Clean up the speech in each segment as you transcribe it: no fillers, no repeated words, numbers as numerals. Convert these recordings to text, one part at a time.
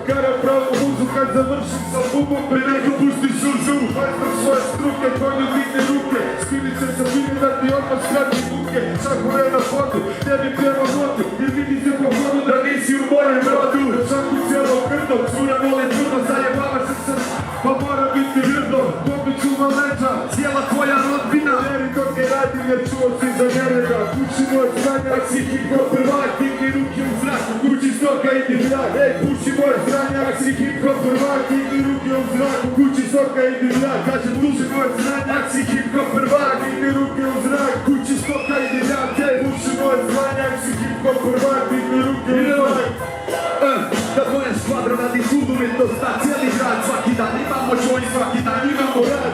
Karam pravu muzu kad završim sa bubom, pre nego pusti suzu. Majstor svoje struke, konju digne ruke, skini se sa vini da ti odmah skrati muke. Šahuje na fotu, tebi prema notu, jer vidi se po vodu da nisi u mojem rodu. Šaku cijelo krdo, cura vole čudno, zajebava se sam, pa mora biti vrdo. Dobit ću vam leđa, cijela tvoja rodbina. Veri dok je radim jer čuo si za njega. Puši moj zranjak, si hip-hop prvak, digni ruke u zrak, u kući stoka idi vljak. Ej, puši moj zranjak, si hip-hop prvak, digni ruke u zrak, u kući stoka idi vljak. Kažem, puši moj zranjak, si hip-hop prvak, digni ruke u zrak, kući stoka idi vljak. Ej, puši moj zranjak, si hip-hop prvak, digni ruke u zrak. Kad moja skvadra radi sudovitost na cijeli grad, svaki dan imamo joint, svaki dan imamo rad.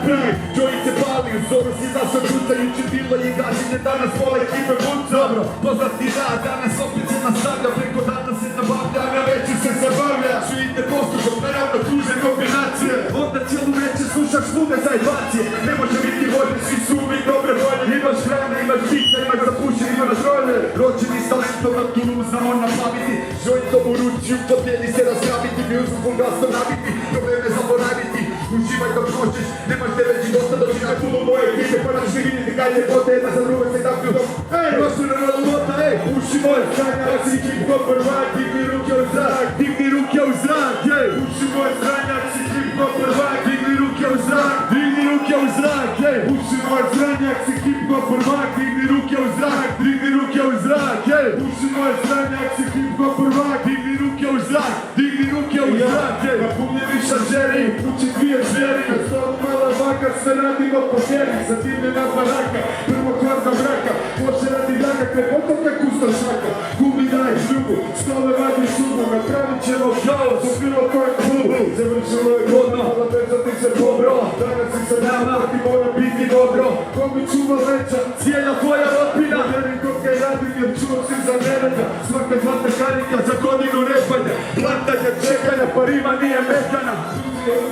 Joint se pali, u zoru si zašao čutajući bilo i gađenje, danas vole ekipe bunca. Dobro, poznati rad, danas opet se nastavlja, preko dana se nabavlja, na večer se zabavlja. Čujite postupom, naravno tuže kombinacije, onda cijelu večer slušaš sluge za evacije. Ne može biti volje, svi su uvijek dobre volje. Imaš hrane, imaš pita, imaš za pušenje, imaš rolje. Rođeni s talentom na turu, znamo naplaviti. Jointom u ručiju, podijeli se razgrabiti, musical gasto nabiti, probleme zaboraviti. Uživaj dok hoćeš, nemaš te reći dosta, doći na puno moje ekipe, pa naš ne vidite kaj ljepote, jedna za druge se tako dok. Ej, nosu na rolota, ej, uši moj zranjak, si hip-hop prvak, digni ruke u zrak, digni ruke u zrak, ej. Uši moj zranjak, si hip-hop prvak, digni ruke u zrak, digni ruke u zrak, ej. Uši moj zranjak, si hip-hop prvak, digni ruke u zrak, digni ruke u zrak, ej. Uši moj zranjak, si hip-hop prvak, digni ruke u zrak, digni ruke u zrak, ej. Napunjeni šaržeri, uči dvije žeri, na stolu mala vaka, sve radimo po mjeri, za tim je nas baraka, prvo kvarta mraka, može radi ljaka, te potom te kusta šaka, gumi daj žubu, stole vadi šubu, napravit ćemo kaos, u bilo kojem klubu, završilo je godno, ala već ti se dobro, danas si se nama, ti mora biti dobro, komi čuva leća, cijela tvoja rodbina, veri dok ga radim jer čuo si za nereda, svaka zlata karika za godinu repanja, plantanja, čekanja, pa rima nije mekana.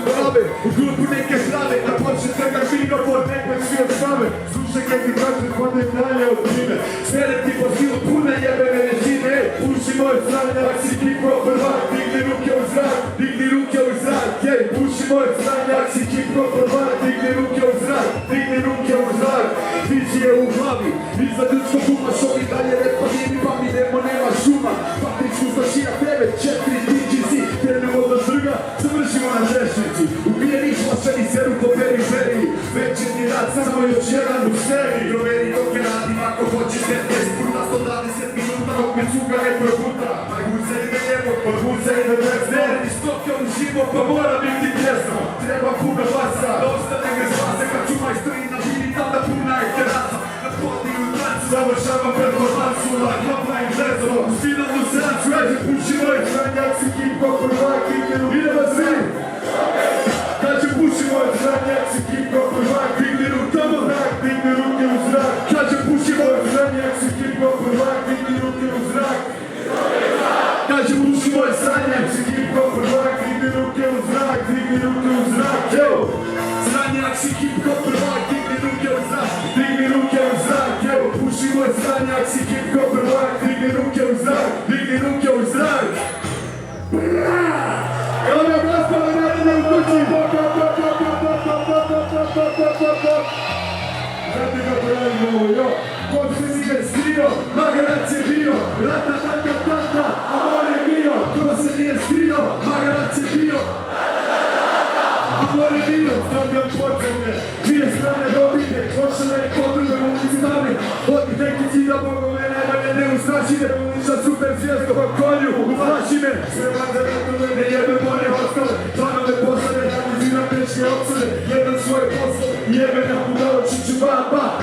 Glave, u grupu neke slave, da počne svega mikrofon, nekoj svi odstave. Slušaj kaj ti kažem, hodem dalje od plime. Svere ti po silu pune jebene režime. Puši moj zranjak, si hip-hop prvak, digni ruke u zrak, digni ruke u zrak. Puši moj zranjak, si hip-hop prvak, digni ruke u zrak, digni ruke u zrak. Vizije u glavi, iza ljudskog uma, šovi dalje repa, nije mi pami, nema šuma. Patričku znašija tebe, 4 DGC, krenemo do trga, završimo na žešnici. Ubijeni šlašeni seru po periferiji, večerni rad, samo još jedan u seriji. Proveri dok je radim, ako hoćeš 15 puta, 120 minuta, dok me cuga ne probuta. Majguze ide lijevo, podguze ide desno. Verni stoke u živo, pa mora biti pjesno. Treba puno basa, da ostane me spase, kad ću majstori na bini, tada puna je terasa. Na podiju trancu, završavam performansu, lakopna im žezo. U finalnu seansu, ređe, puši moj zranjak, si hip-hop prvak, idemo svi! Kažem, puši moj zranjak, si hip-hop prvak, digni ruke u zrak, digni ruke u zrak. Kažem, puši moj zranjak, si hip-hop prvak, digni ruke u zrak. Kažem, puši moj zranjak, si hip-hop prvak, digni ruke u zrak, digni ruke u zrak. Evo, zranjak, si hip-hop prvak, digni ruke u zrak, digni ruke u zrak. Evo, puši moj zranjak, si hip-hop prvak, digni ruke u zrak, digni ruke u zrak. Evo nam nastavno naredne u kući! Znate kako radimo ovo, jo? Ko se nije skrio, magarac je bio, rata, amore bio. Ko se nije skrio, magarac je bio, amore bio. Stavljam podzemlje, dvije strane dobite, košale i podruge u ulici stave. Odi neki cilja, bogove najbolje ne ustraši me, uliča super zvijezdo pa konju, uflaši me. Sve vanda ratove, ne jebe bolje ostale, planove poslade, analiziram teške opsade, jedan svoje posle, jebe na budalo, čiću ba,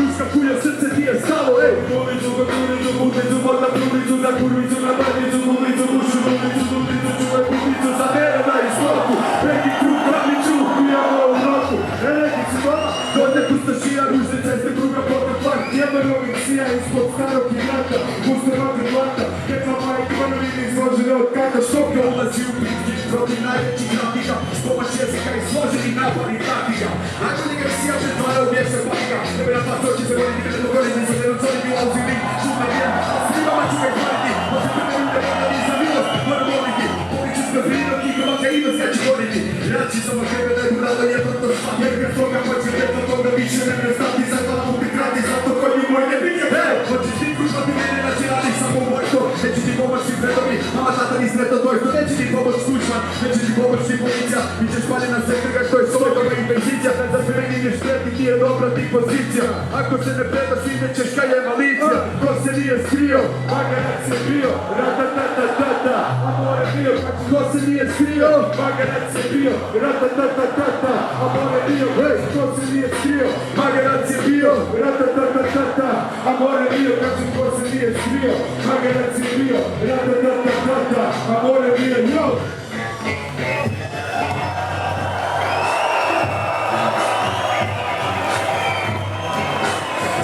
uskakuje srce ti je stalo, ej. Kulicu, budnicu, voda prulicu, za kurvicu, na badnicu, mulicu, mušu, mulicu, dublicu, čuvaj putnicu, za nereda i stoku, neki krug, glavniču, ujamo u roku, elegicu, dode pustašija, ružne ceste, kruga, potok, park, jebe novih sija ispod starog igrata, puste noge plata, ketva majke, manovine izložene od kata, štoka ulazi u bitki, protiv najvećih natika, s pomoć jezika i složenih napadnih taktika. Najbolji ga sija pretvara u vječe patika, tebe na pas oči se voliti, kada pogledati, sa jednom coli bila uzimnik, šutna vijena, a svima ću ga hvaliti, može prve ljude vodati za milost, moram voliti, poliču s kafinom, Bilo kikova ga ima skači goniti. Jači samo tebe da je budalo jedno to svak. Jer kad toga hoće jedno toga više ne prestati. Za glavu ti krati, zato koji moj ne bih. Hoćeš ti kušati mene, znači radi samo moj to. Neće ti pomoći predovi, mama tata ni sreto dojsto. Neće ti pomoć služba, neće ti pomoć ti policija. Mi ćeš pali na sektor što je svoj toga investicija. Za sve meni ne štreti ti je dobra ti pozicija. Ako se ne predaš ide ćeš kaj je malicija. Ko se nije skrio, Magarac je bio, ratatatatata, amore bio, ko se nije skrio. Magarac je bio, ratatatatata, amore bio, ko se nije skrio, Magarac je bio, ratatatatata, amore bio, kažem ko se nije skrio, Magarac je bio, ratatatatata, amore bio, jo!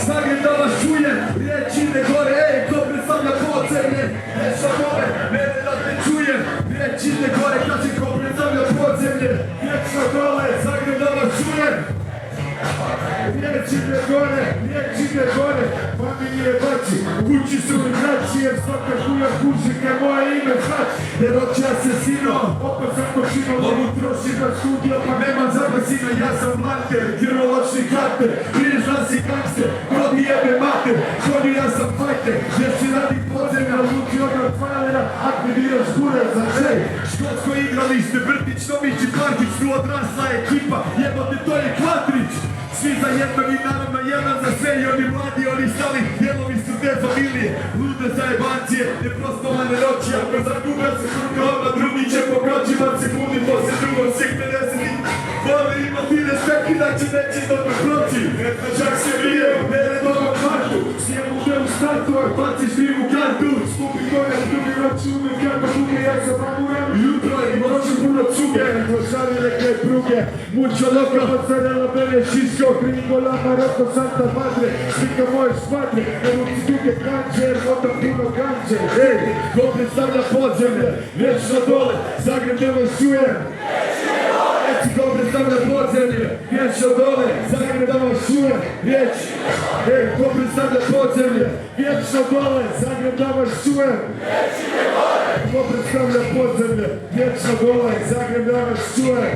Zagreb da vas čujem, riječ ide gore, ej, to predstavlja podzemlje. Nešto gore, mene da te čujem, riječ ide gore, kažem ko predstavlja podzemlje. Vječno dole, Zagreb da vas čujem. Riječ ide gore, familije baci, kući su mi braći, jer svaka kuja kuži kaj moje ime znači. Jer očija se sino, opet sam košino, mogu troši na studio, pa nema zapasino, ja sam mater, kiroločni karter, vidiš da si gangster, rodi jebe mater, konju ja sam fajter, jer si radi podzemlja, luči od Rotweilera, aktiviraš gure za čej. Škotsko igralište, Vrtić, Tomić i Parkić, tu odrasla ekipa, jebote to je Kvatrić. Svi za jednog i naravno jedan za sve i oni mladi, oni stali, dijelovi su te familije, lude zajebancije, neprostovane noći, ako zagube se kruga, odmah drugi će po kročima sekundi, poslije drugom svih 50-ih. Vole imati respekt i da će neći dobro proći, eto čak se vrije u neredovnom kvartu, Sjemu te u startu, a baciš krivu kartu, skupi gore, drugi noć ume, kako duge, ja sam mamuram, jutro i noću puno cuge, klošari neke pruge, mučo loka, mozzarella, bene, šiško, Gringola, Maroko, Santa Madre, slika moje špadre, na ruci duge kanče, jer voda puno kanče, ej, ko predstavlja podzemlje, vječno dole, Zagreb ne vas čuje, reci ko predstavlja podzemlje, vječno dole, Zagreb da vas čuje, riječ, ej, ko predstavlja podzemlje, vječno dole, Zagreb da vas čuje, ko predstavlja podzemlje, vječno dole, Zagreb da vas čuje.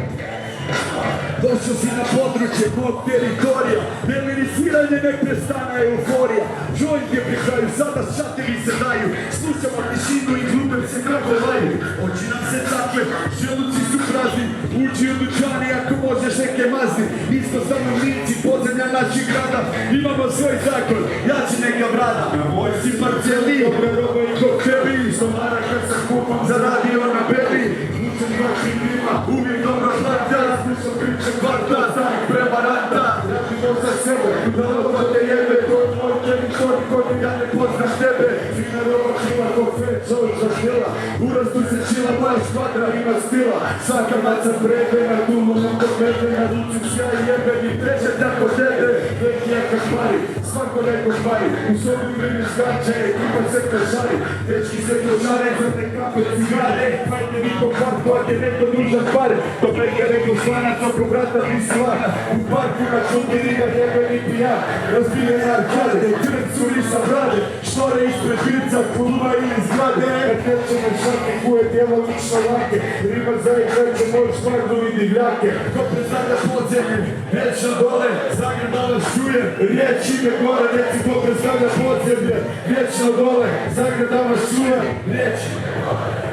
Došao si na područje mog teritorija, reminisiranje nek prestana euforija. Joint je pri kraju, sada šatevi se daju, slušamo tišinu i glupem se kako laju. Oči nam se takve, želuci su prazni, uđi u dućani ako možeš neke mazni. Isto stanovnici, podzemlja naših grada, imamo svoj zakon, jači neka vrada. Na moj si parcijeli, Dobre roba i koktebi, stomara kad sam kupam, zaradio na beli, učem dva kriminima, uvijek dobro plata, slušam priče kvarta, znak prevaranta. radimo za sebe, udalo te jebe, to je moj teritorij, koji ja ne poznaš tebe. Fina roba čila, kofe, čovječa žila, urastu se čila, moja škvadra ima stila. Svaka maca prede, na dumu nam dovede, na ruci sjaj jebe, ni treće tako tebe. Već jaka pari, svako neko pari, u sobi brini skače, ekipa se košari, dečki se košare, zrne kape, cigare, fajte vi po kvartu, ako je neko dužan pare, to peke neko slanac, oko vrata ni slana, u parku na čuti riga jebe ni pijan, razbijene arkade, krv curiša brade, štore ispred pirca, puluva ili zgrade, kad teče me šake, kuje djelo lično lake, riba za igrače, moj škvardu i divljake, Ko predstavlja podzemlje, vječno dole, Zagreb da vas čuje. riječ ide gore, reci ko predstavlja podzemlje, vječno dole, Zagreb da vas čuje, Riječ,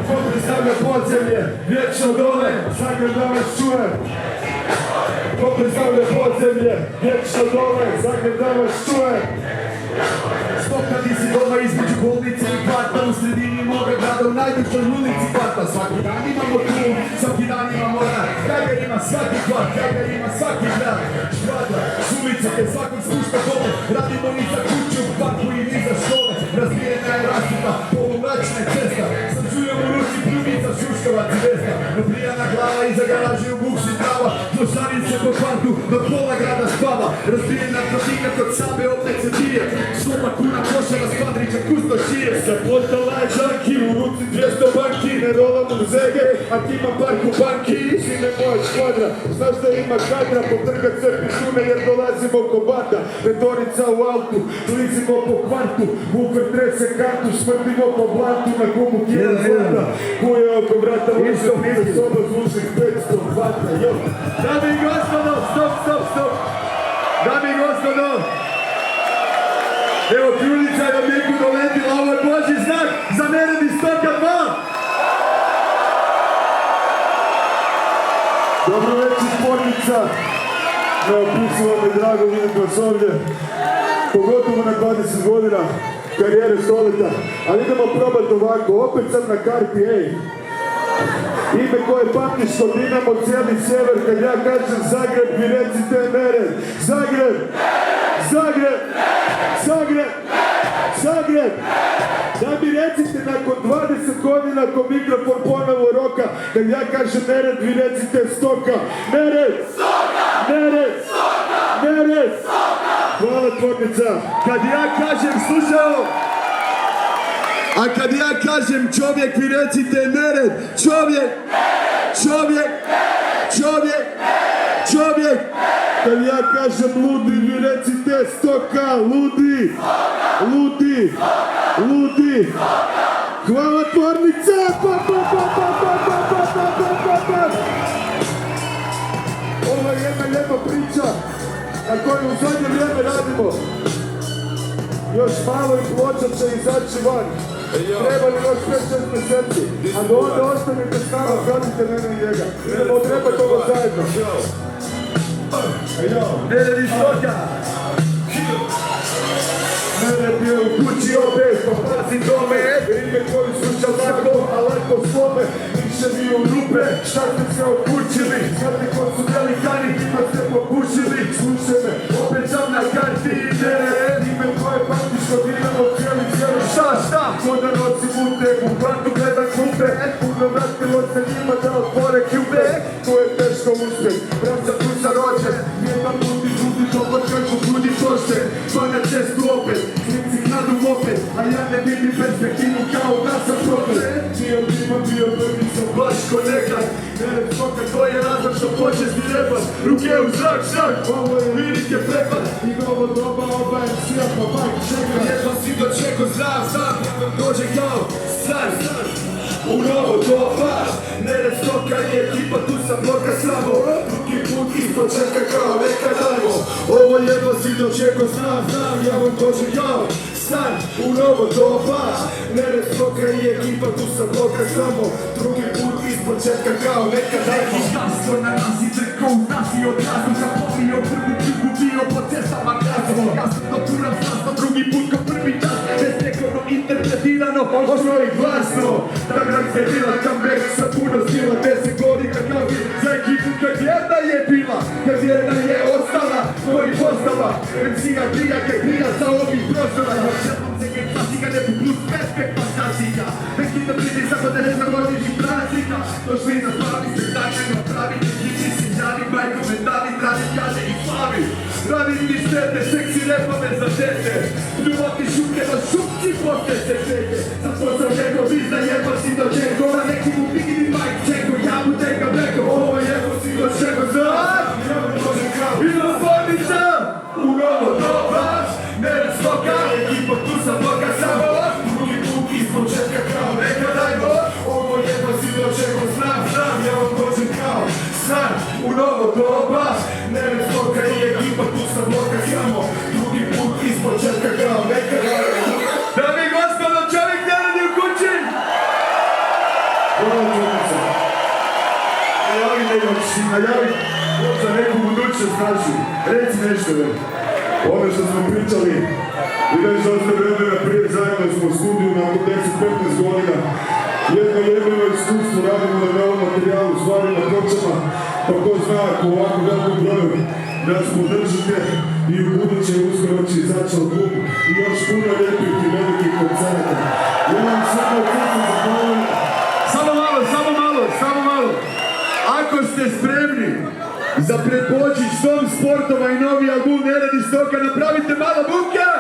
ko predstavlja podzemlje, vječno dole, Zagreb da vas čuje, ko predstavlja podzemlje, vječno dole, Zagreb da vas čuje. stokadi si doma između bolnice i kvarta, u sredini moga grada, u najdužoj ulici kvarta. Svaki dan imamo tu, svaki dan imamo rad, Jager ima svaki kvart, Jager ima svaki grad. Škvadra, s ulice, te svakog spušta dole, radimo ni za kuću, parku i ni za škole. Razbijena je rasvjeta, polumračna cesta, sad čujem u ruci pljubica, šuškova cvesta. Nabrijana glava iza garaže u buksi trava, klošarice po kvartu, do pola grada spava. Razbijena trafika kod same opnice dije, 100 kuna košara s kvadrića kusto šije. Zapotala je džanki, u ruci 200 banki, ne rolam u u zege, a ti ima parku banki, sine moja škvadra. Znaš da ima kadra, potrgat se pisune jer dolazimo ko banda. Retorica u autu, blizimo po kvartu, Vuker trese kartu, smrtimo po blantu, na gumu kjera zlata. Kuje oko vrata, lišo nije soba, zvučnih 500 vata, jo. Dame i gospodo, stop. Dame i gospodo. Evo Kruljica je objektu doletila, ovo je Božji znak za Nered iz Stoka 2. Dobro večer, sportnica. Evo, pisalo mi drago vidjeti vas ovdje. Pogotovo na 20 godina karijere stoleta. Ali idemo probati ovako, opet sam na karti, ej. Ime koje pamtiš kod Dinamo cijeli sjever, kad ja kažem Zagreb, vi recite Nered. Zagreb! Zagreb! Zagreb! Zagreb! Da mi recite nakon 20 godina ko mikrofon ponovo roka, kad ja kažem Nered, vi recite Stoka. Nered! Stoka! Nered! Stoka! Nered! Stoka! Hvala tvornica! Kad ja kažem slušao, a kad ja kažem čovjek, vi recite Nered. Čovjek! Čovjek! Čovjek! Čovjek! Kad ja kažem ludi, vi recite Stoka, ludi, ludi, ludi. Hvala tvornica! Ovo je jedna lijepa priča na koju u zadnje vrijeme radimo. Još malo i ploča će izaći van. Treba li još 5-6 mjeseci, a do onda ostanite s nama, pratite mene i njega. Idemo trebati ovo zajedno. Nered iz Stoka. Nered je u kući obez, pa pazi dome. Rime koji sluša lako, a lako slome. Više mi u rupe, šta ste se okućili? Znate ko su velikani, ima ste popušili. Slušaj me, opet sam na karti. Nered, ime koje pamtiš kod Dinamo cijeli. Šta? Ko da nosi mute, u kvartu gleda klupe. Puno vratilo se njima da otvore kjube. To je teško uspjeh, braća tu sa rođe. Jedan ljudi, dobro kažu budi pošte. Pa na cestu opet, klinci knadu opet. A ja ne vidim perspektivu kao da sam propet. Bio prvi sam baš ko nekad. Nered Stoka, to je razlog što počesti repat. Ruke u zrak, ovo je vidike prepad. I novo doba oba MC-a pa bak čeka. Jedva si dočeko zdrav, dođe kao san. U novo doba, Nered Stoka je ekipa, tu sam bloka samo. Drugi put ispod čeka kao nekad dajmo. Ovo jedva si dočeko znam, ja vam dođe kao san. U novo doba, Nered Stoka je ekipa, tu sam bloka samo. Drugi put ispod čeka kao nekad dajmo. Jasno na nas i trko u nas i odrazno zapomnio prvu čuku bio po cestama gazno. Jasno doturam slasno, drugi put ko prvi čas. Bez nekono interpretirano, oštro i glasno. Ta granska je bila comeback sa puno stila. 10 godina kao vi za ekipu karijera je bila. Karijera je ostala, koji postava. MC-a prija kaj prija sa ovih prostora. Još jednom se kaj klasika, nebu plus perfekt fantastika. Neki da pridi samo da ne zagodiši praznika. Došli na pravi spektakljeno, pravi neki sinjani, bajko medali, radi kaže i slavi. Radi mi štete, seksi repove za tete. Ljubati šuke na šupci poste se tete. Zato sam rekao, vi da jeba si do čeko. Na neki mu bigini majk čeko, ja mu teka meko. Ovo jebo si do čeko, znaš? Idemo spornica! U novo doba, Nered Stoka, ekipa tu sam bloka samo. Drugi put ispod čeka kao nekad dajmo. Ovo jebo si do čeko, znam, ja vam dođem kao san. U novo doba, Nered Stoka i ekipa tu sam bloka samo. Drugi put ispod čeka kao nekad dajmo. Dame i gospodo, čovjek Nered je u kući! Hvala tvornica. Najavi nekoć, najavi za neku budućnost našu. Reci nešto me. Ono što smo pričali, vidiš dosta vremena prije zajedno smo u studiju nakon 10-15 godina. Jedno iskustvo radimo na novom materijalu, stvari na pločama, pa ko zna ako ovako velikom broju nas podržite i u buduće uskoro će izaći album i još puno lijepih i velikih koncerta. Ja vam samo od srca zahvalim. Samo malo. Ako ste spremni za pred Božić s novim sportova i novi album Nered iz Stoka, napravite malo buka!